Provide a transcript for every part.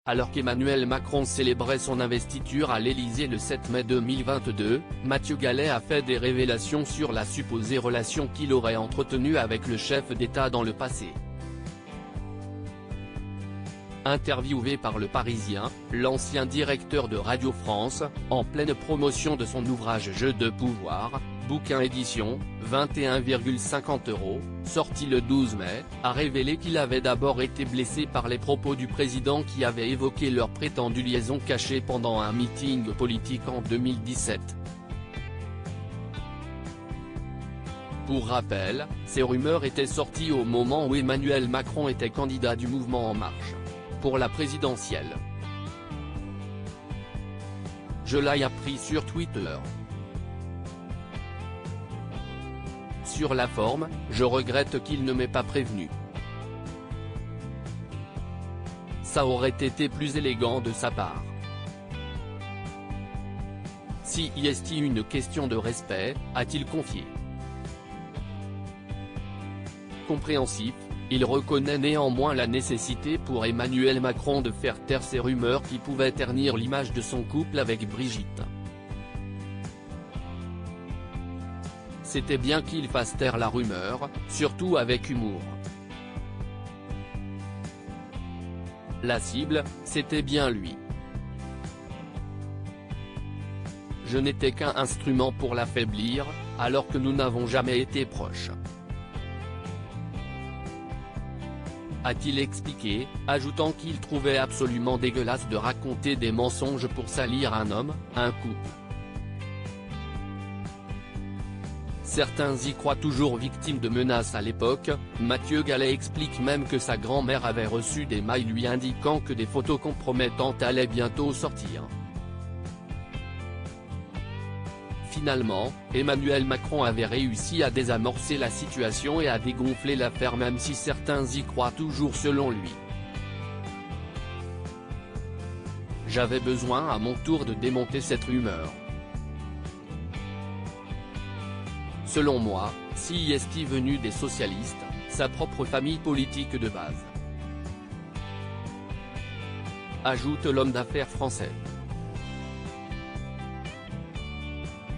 Alors qu'Emmanuel Macron célébrait son investiture à l'Élysée le 7 mai 2022, Mathieu Gallet a fait des révélations sur la supposée relation qu'il aurait entretenue avec le chef d'État dans le passé. Interviewé par Le Parisien, l'ancien directeur de Radio France, en pleine promotion de son ouvrage Jeu de pouvoir, bouquin édition, 21,50 €, sorti le 12 mai, a révélé qu'il avait d'abord été blessé par les propos du président qui avait évoqué leur prétendue liaison cachée pendant un meeting politique en 2017. Pour rappel, ces rumeurs étaient sorties au moment où Emmanuel Macron était candidat du Mouvement En Marche pour la présidentielle. Je l'ai appris sur Twitter. Sur la forme, je regrette qu'il ne m'ait pas prévenu. Ça aurait été plus élégant de sa part. Si est une question de respect, a-t-il confié. Compréhensif, il reconnaît néanmoins la nécessité pour Emmanuel Macron de faire taire ces rumeurs qui pouvaient ternir l'image de son couple avec Brigitte. C'était bien qu'il fasse taire la rumeur, surtout avec humour. La cible, c'était bien lui. Je n'étais qu'un instrument pour l'affaiblir, alors que nous n'avons jamais été proches. A-t-il expliqué, ajoutant qu'il trouvait absolument dégueulasse de raconter des mensonges pour salir un homme, un couple. Certains y croient toujours victimes de menaces à l'époque. Mathieu Gallet explique même que sa grand-mère avait reçu des mails lui indiquant que des photos compromettantes allaient bientôt sortir. Finalement, Emmanuel Macron avait réussi à désamorcer la situation et à dégonfler l'affaire même si certains y croient toujours selon lui. J'avais besoin à mon tour de démonter cette rumeur. Selon moi, si est venu des socialistes, sa propre famille politique de base. Ajoute l'homme d'affaires français.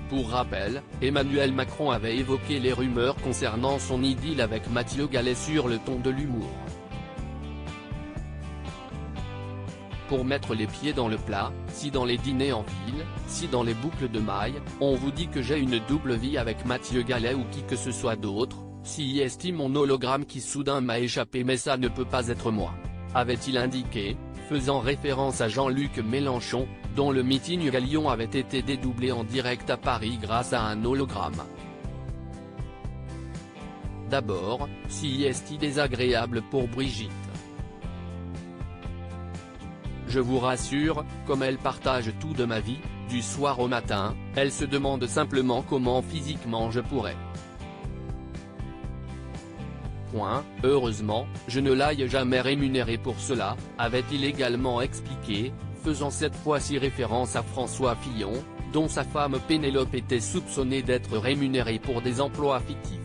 Pour rappel, Emmanuel Macron avait évoqué les rumeurs concernant son idylle avec Mathieu Gallet sur le ton de l'humour. Pour mettre les pieds dans le plat, si dans les dîners en ville, si dans les boucles de mailles, on vous dit que j'ai une double vie avec Mathieu Gallet ou qui que ce soit d'autre, si est mon hologramme qui soudain m'a échappé mais ça ne peut pas être moi. Avait-il indiqué, faisant référence à Jean-Luc Mélenchon, dont le meeting à Lyon avait été dédoublé en direct à Paris grâce à un hologramme. D'abord, si est désagréable pour Brigitte. Je vous rassure, comme elle partage tout de ma vie, du soir au matin, elle se demande simplement comment physiquement je pourrais. Heureusement, je ne l'ai jamais rémunéré pour cela, avait-il également expliqué, faisant cette fois-ci référence à François Fillon, dont sa femme Pénélope était soupçonnée d'être rémunérée pour des emplois fictifs.